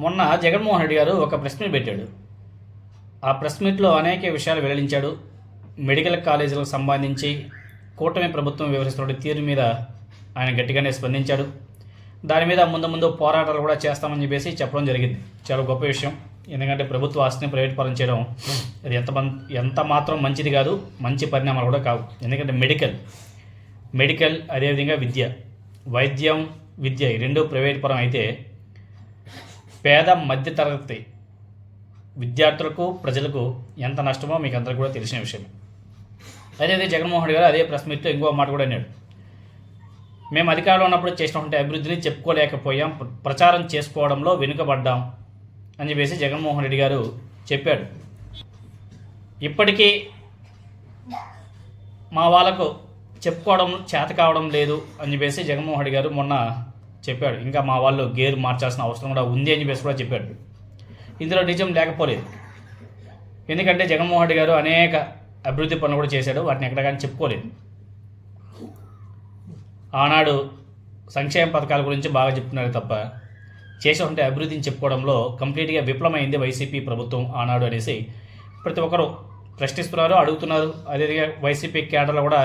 మొన్న జగన్మోహన్ రెడ్డి గారు ఒక ప్రెస్ మీట్ పెట్టాడు. ఆ ప్రెస్ మీట్లో అనేక విషయాలు వెల్లడించాడు. మెడికల్ కాలేజీలకు సంబంధించి కూటమి ప్రభుత్వం వివరిస్తున్న తీరు మీద ఆయన గట్టిగానే స్పందించాడు. దాని మీద ముందు పోరాటాలు కూడా చేస్తామని చెప్పేసి చెప్పడం జరిగింది. చాలా గొప్ప విషయం. ఎందుకంటే ప్రభుత్వ ఆస్తిని ప్రైవేట్ పరం చేయడం అది ఎంత మాత్రం మంచిది కాదు, మంచి పరిణామాలు కూడా కావు. ఎందుకంటే మెడికల్ అదేవిధంగా వైద్యం విద్య ఈ రెండు ప్రైవేట్ పరం అయితే పేద మధ్యతరగతి విద్యార్థులకు ప్రజలకు ఎంత నష్టమో మీకు అందరికీ కూడా తెలిసిన విషయం. అదే జగన్మోహన్ రెడ్డి గారు అదే ప్రెస్ మీట్లో ఇంకో మాట కూడా అన్నాడు. మేము అధికారంలో ఉన్నప్పుడు చేసినటువంటి అభివృద్ధిని చెప్పుకోలేకపోయాం, ప్రచారం చేసుకోవడంలో వెనుకబడ్డాం అని చెప్పేసి జగన్మోహన్ రెడ్డి గారు చెప్పాడు. ఇప్పటికీ మా వాళ్ళకు చెప్పుకోవడం చేత కావడం లేదు అని చెప్పేసి జగన్మోహన్ రెడ్డి గారు మొన్న చెప్పాడు. ఇంకా మా వాళ్ళు గేరు మార్చాల్సిన అవసరం కూడా ఉంది అని చెప్పేసి కూడా చెప్పాడు. ఇందులో నిజం లేకపోలేదు. ఎందుకంటే జగన్మోహన్ రెడ్డి గారు అనేక అభివృద్ధి పనులు కూడా చేశాడు, వాటిని ఎక్కడ కానీ చెప్పుకోలేదు. ఆనాడు సంక్షేమ పథకాల గురించి బాగా చెప్తున్నారు తప్ప చేసేటువంటి అభివృద్ధిని చెప్పుకోవడంలో కంప్లీట్గా విఫలమైంది వైసీపీ ప్రభుత్వం ఆనాడు అనేసి ప్రతి ఒక్కరూ ప్రశ్నిస్తున్నారు, అడుగుతున్నారు. అదేవిధంగా వైసీపీ కేడర్లో కూడా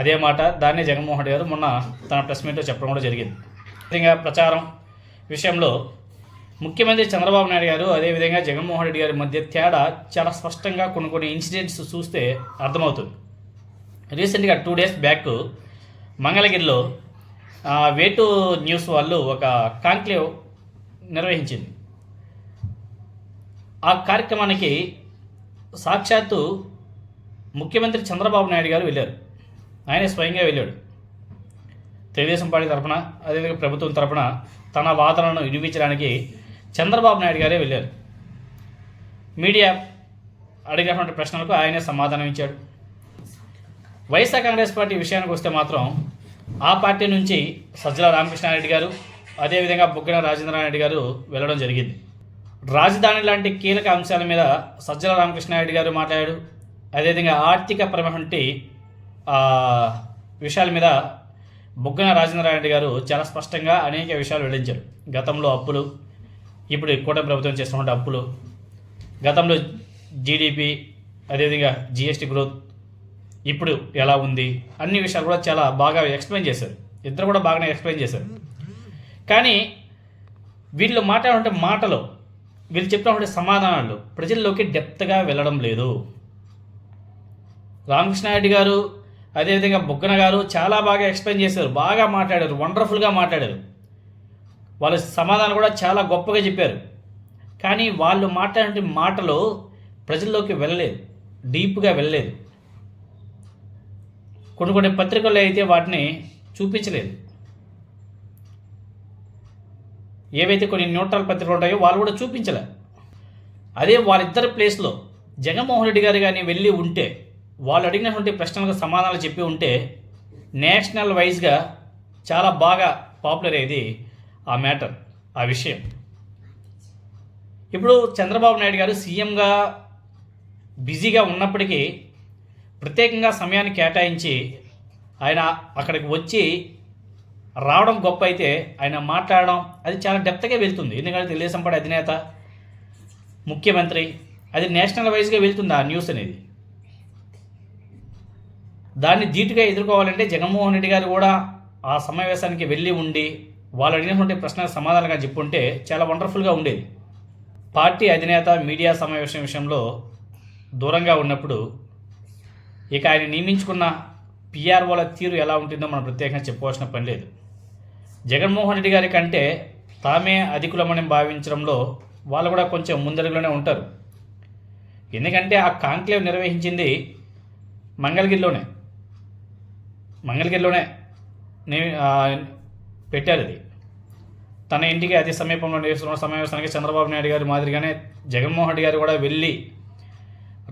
అదే మాట. దాన్నే జగన్మోహన్ రెడ్డి గారు మొన్న తన ప్రెస్ మీట్లో చెప్పడం కూడా జరిగింది. అదేవిధంగా ప్రచారం విషయంలో ముఖ్యమంత్రి చంద్రబాబు నాయుడు గారు అదేవిధంగా జగన్మోహన్ రెడ్డి గారి మధ్య తేడా చాలా స్పష్టంగా కొన్ని ఇన్సిడెంట్స్ చూస్తే అర్థమవుతుంది. రీసెంట్గా 2 days బ్యాక్ మంగళగిరిలో వేటు న్యూస్ వాళ్ళు ఒక కాంక్లేవ్ నిర్వహించింది. ఆ కార్యక్రమానికి సాక్షాత్తు ముఖ్యమంత్రి చంద్రబాబు నాయుడు గారు వెళ్ళారు. ఆయనే స్వయంగా వెళ్ళాడు. తెలుగుదేశం పార్టీ తరఫున అదేవిధంగా ప్రభుత్వం తరఫున తన వాదనలను వినిపించడానికి చంద్రబాబు నాయుడు గారే వెళ్ళారు. మీడియా అడిగినటువంటి ప్రశ్నలకు ఆయనే సమాధానం ఇచ్చాడు. వైఎస్ఆర్ కాంగ్రెస్ పార్టీ విషయానికి వస్తే మాత్రం ఆ పార్టీ నుంచి సజ్జల రామకృష్ణారెడ్డి గారు అదేవిధంగా బుగ్గన రాజేంద్రనారెడ్డి గారు వెళ్ళడం జరిగింది. రాజధాని లాంటి కీలక అంశాల మీద సజ్జల రామకృష్ణారెడ్డి గారు మాట్లాడాడు. అదేవిధంగా ఆర్థికపరమైనటువంటి విషయాల మీద బుగ్గన రాజేంద్రనారెడ్డి గారు చాలా స్పష్టంగా అనేక విషయాలు వెల్లడించారు. గతంలో అప్పులు, ఇప్పుడు కూటమి ప్రభుత్వం చేస్తున్నటువంటి అప్పులు, గతంలో జీడిపి అదేవిధంగా జిఎస్టీ గ్రోత్ ఇప్పుడు ఎలా ఉంది, అన్ని విషయాలు కూడా చాలా బాగా ఎక్స్ప్లెయిన్ చేశారు. ఇద్దరు కూడా బాగానే ఎక్స్ప్లెయిన్ చేశారు. కానీ వీళ్ళు మాట్లాడే మాటలు, వీళ్ళు చెప్పినటువంటి సమాధానాలు ప్రజల్లోకి డెప్త్గా వెళ్ళడం లేదు. రామకృష్ణారెడ్డి గారు అదేవిధంగా బుగ్గన గారు చాలా బాగా ఎక్స్ప్లెయిన్ చేశారు, బాగా మాట్లాడారు, వండర్ఫుల్గా మాట్లాడారు. వాళ్ళ సమాధానం కూడా చాలా గొప్పగా చెప్పారు. కానీ వాళ్ళు మాట్లాడే మాటలు ప్రజల్లోకి వెళ్ళలేదు, డీప్గా వెళ్ళలేదు. కొన్ని పత్రికల్లో అయితే వాటిని చూపించలేదు. ఏవైతే కొన్ని న్యూట్రల్ పత్రికలు ఉంటాయో వాళ్ళు కూడా చూపించలే. అదే వాళ్ళిద్దరి ప్లేస్లో జగన్మోహన్ రెడ్డి గారు కానీ వెళ్ళి ఉంటే, వాళ్ళు అడిగినటువంటి ప్రశ్నలకు సమాధానాలు చెప్పి ఉంటే నేషనల్ వైజ్గా చాలా బాగా పాపులర్ అయ్యేది ఆ మ్యాటర్, ఆ విషయం. ఇప్పుడు చంద్రబాబు నాయుడు గారు సీఎంగా బిజీగా ఉన్నప్పటికీ ప్రత్యేకంగా సమయాన్ని కేటాయించి ఆయన అక్కడికి వచ్చి రావడం గొప్ప అయితే, ఆయన మాట్లాడడం అది చాలా డెప్త్గా వెళ్తుంది. ఎందుకంటే తెలుగుదేశం పార్టీ అధినేత, ముఖ్యమంత్రి, అది నేషనల్ వైజ్గా వెళ్తుంది ఆ న్యూస్ అనేది. దాన్ని ధీటుగా ఎదుర్కోవాలంటే జగన్మోహన్ రెడ్డి గారు కూడా ఆ సమావేశానికి వెళ్ళి ఉండి వాళ్ళు అడిగినటువంటి ప్రశ్నలకు సమాధానంగా చెప్పుంటే చాలా వండర్ఫుల్గా ఉండేది. పార్టీ అధినేత మీడియా సమావేశం విషయంలో దూరంగా ఉన్నప్పుడు ఇక ఆయన నియమించుకున్న పిఆర్ఓల తీరు ఎలా ఉంటుందో మనం ప్రత్యేకంగా చెప్పుకోవాల్సిన పని లేదు. జగన్మోహన్ రెడ్డి గారి కంటే తామే అధికులమని భావించడంలో వాళ్ళు కూడా కొంచెం ముందడుగులోనే ఉంటారు. ఎందుకంటే ఆ కాంక్లేవ్ నిర్వహించింది మంగళగిరిలోనే పెట్టారు. అది తన ఇంటికి అతి సమీపంలో నిర్వహిస్తున్న సమావేశానికి చంద్రబాబు నాయుడు గారి మాదిరిగానే జగన్మోహన్ రెడ్డి గారు కూడా వెళ్ళి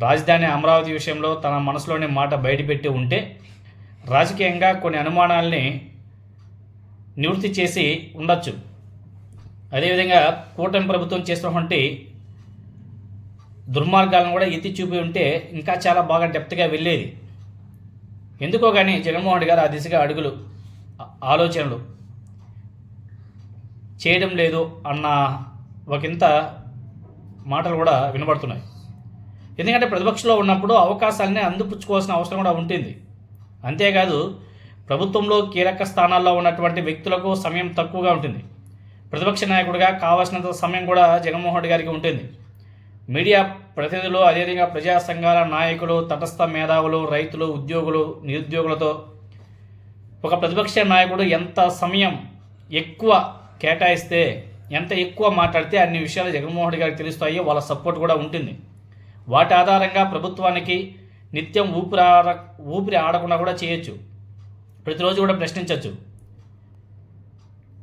రాజధాని అమరావతి విషయంలో తన మనసులోని మాట బయటపెట్టి ఉంటే రాజకీయంగా కొన్ని అనుమానాల్ని నివృత్తి చేసి ఉండొచ్చు. అదేవిధంగా కూటమి ప్రభుత్వం చేసినటువంటి దుర్మార్గాలను కూడా ఎత్తి చూపి ఉంటే ఇంకా చాలా బాగా డెప్త్గా వెళ్ళేది. ఎందుకో కానీ జగన్మోహన్ రెడ్డి గారు ఆ దిశగా ఆలోచనలు చేయడం లేదు అన్న ఒకంత మాటలు కూడా వినబడుతున్నాయి. ఎందుకంటే ప్రతిపక్షంలో ఉన్నప్పుడు అవకాశాలని అందిపుచ్చుకోవాల్సిన అవసరం కూడా ఉంటుంది. అంతేకాదు ప్రభుత్వంలో కీలక స్థానాల్లో ఉన్నటువంటి వ్యక్తులకు సమయం తక్కువగా ఉంటుంది. ప్రతిపక్ష నాయకుడిగా కావాల్సినంత సమయం కూడా జగన్మోహన్ రెడ్డి గారికి ఉంటుంది. మీడియా ప్రతినిధులు, అదేవిధంగా ప్రజా సంఘాల నాయకులు, తటస్థ మేధావులు, రైతులు, ఉద్యోగులు, నిరుద్యోగులతో ఒక ప్రతిపక్ష నాయకుడు ఎంత సమయం ఎక్కువ కేటాయిస్తే, ఎంత ఎక్కువ మాట్లాడితే అన్ని విషయాలు జగన్మోహన్ రెడ్డి గారికి తెలుస్తాయి. వాళ్ళ సపోర్ట్ కూడా ఉంటుంది. వాటి ఆధారంగా ప్రభుత్వానికి నిత్యం ఊపిరి ఆడకుండా కూడా చేయొచ్చు. ప్రతిరోజు కూడా ప్రశ్నించవచ్చు.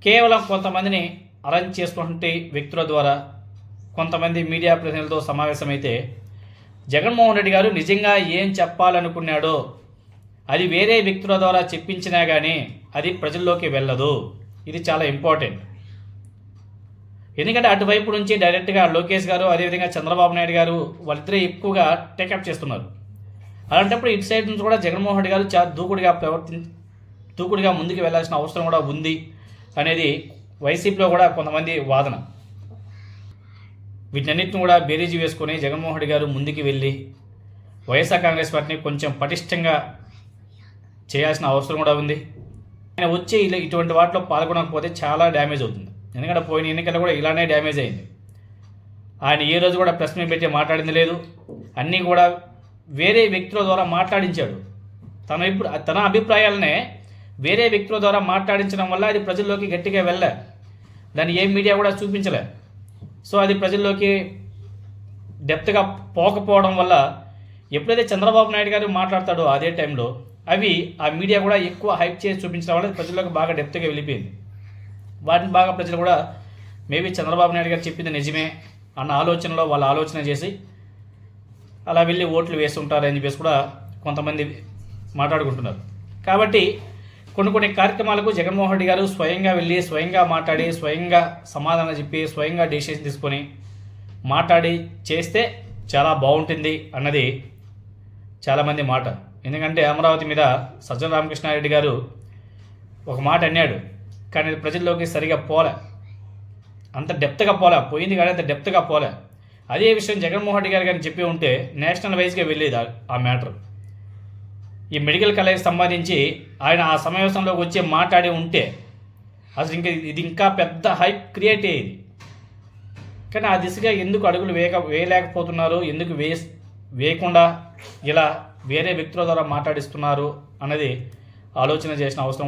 కేవలం కొంతమందిని అరేంజ్ చేసుకుంటే వ్యక్తుల ద్వారా, కొంతమంది మీడియా ప్రతినిధులతో సమావేశమైతే జగన్మోహన్ రెడ్డి గారు నిజంగా ఏం చెప్పాలనుకున్నాడో అది వేరే వ్యక్తుల ద్వారా చెప్పించినా కానీ అది ప్రజల్లోకి వెళ్ళదు. ఇది చాలా ఇంపార్టెంట్. ఎందుకంటే అటువైపు నుంచి డైరెక్ట్గా లోకేష్ గారు, అదేవిధంగా చంద్రబాబు నాయుడు గారు వాళ్ళిద్దరే ఎక్కువగా టేకప్ చేస్తున్నారు. అలాంటప్పుడు ఇటు సైడ్ నుంచి కూడా జగన్మోహన్ రెడ్డి గారు చాలా దూకుడుగా ముందుకు వెళ్ళాల్సిన అవసరం కూడా ఉంది అనేది వైసీపీలో కూడా కొంతమంది వాదన. వీటన్నిటిని కూడా బేరీజు వేసుకొని జగన్మోహన్ రెడ్డి గారు ముందుకు వెళ్ళి వైఎస్ఆర్ కాంగ్రెస్ పార్టీని కొంచెం పటిష్టంగా చేయాల్సిన అవసరం కూడా ఉంది. ఆయన వచ్చి ఇటువంటి వాటిలో పాల్గొనకపోతే చాలా డ్యామేజ్ అవుతుంది. ఎందుకంటే పోయిన ఎన్నికల్లో కూడా ఇలానే డ్యామేజ్ అయింది. ఆయన ఏ రోజు కూడా ప్రెస్ మీట్ పెట్టి మాట్లాడింది లేదు. అన్నీ కూడా వేరే వ్యక్తుల ద్వారా మాట్లాడించాడు. తన అభిప్రాయాలనే వేరే వ్యక్తుల ద్వారా మాట్లాడించడం వల్ల అది ప్రజల్లోకి గట్టిగా వెళ్ళే, దాన్ని ఏ మీడియా కూడా చూపించలే. సో అది ప్రజల్లోకి డెప్త్గా పోకపోవడం వల్ల ఎప్పుడైతే చంద్రబాబు నాయుడు గారు మాట్లాడతాడో అదే టైంలో అవి ఆ మీడియా కూడా ఎక్కువ హైప్ చేసి చూపించడం వల్ల ప్రజల్లోకి బాగా డెప్త్గా వెళ్ళిపోయింది. వాటిని బాగా ప్రజలు కూడా మేబీ చంద్రబాబు నాయుడు గారు చెప్పింది నిజమే అన్న ఆలోచనలో వాళ్ళు ఆలోచన చేసి అలా వెళ్ళి ఓట్లు వేస్తుంటారని చెప్పేసి కూడా కొంతమంది మాట్లాడుకుంటున్నారు. కాబట్టి కొన్ని కార్యక్రమాలకు జగన్మోహన్ రెడ్డి గారు స్వయంగా వెళ్ళి, స్వయంగా మాట్లాడి, స్వయంగా సమాధానం చెప్పి, స్వయంగా డెసిషన్ తీసుకొని మాట్లాడి చేస్తే చాలా బాగుంటుంది అన్నది చాలామంది మాట. ఎందుకంటే అమరావతి మీద సజ్జల రామకృష్ణారెడ్డి గారు ఒక మాట అన్నాడు, కానీ ప్రజల్లోకి సరిగా పోలే, అంత డెప్త్గా పోయింది కానీ అంత డెప్త్గా పోలే. అదే విషయం జగన్మోహన్ రెడ్డి గారు కానీ చెప్పి ఉంటే నేషనల్ వైజ్గా వెళ్ళేది ఆ మ్యాటర్. ఈ మెడికల్ కాలేజ్ సంబంధించి ఆయన ఆ సమావేశంలోకి వచ్చి మాట్లాడి ఉంటే అసలు ఇది ఇంకా పెద్ద హైప్ క్రియేట్ అయ్యేది. కానీ ఆ దిశగా ఎందుకు అడుగులు వేయలేకపోతున్నారు, ఎందుకు వేయకుండా ఇలా వేరే వ్యక్తుల ద్వారా మాట్లాడిస్తున్నారు అన్నది ఆలోచన చేసిన అవసరం కూడా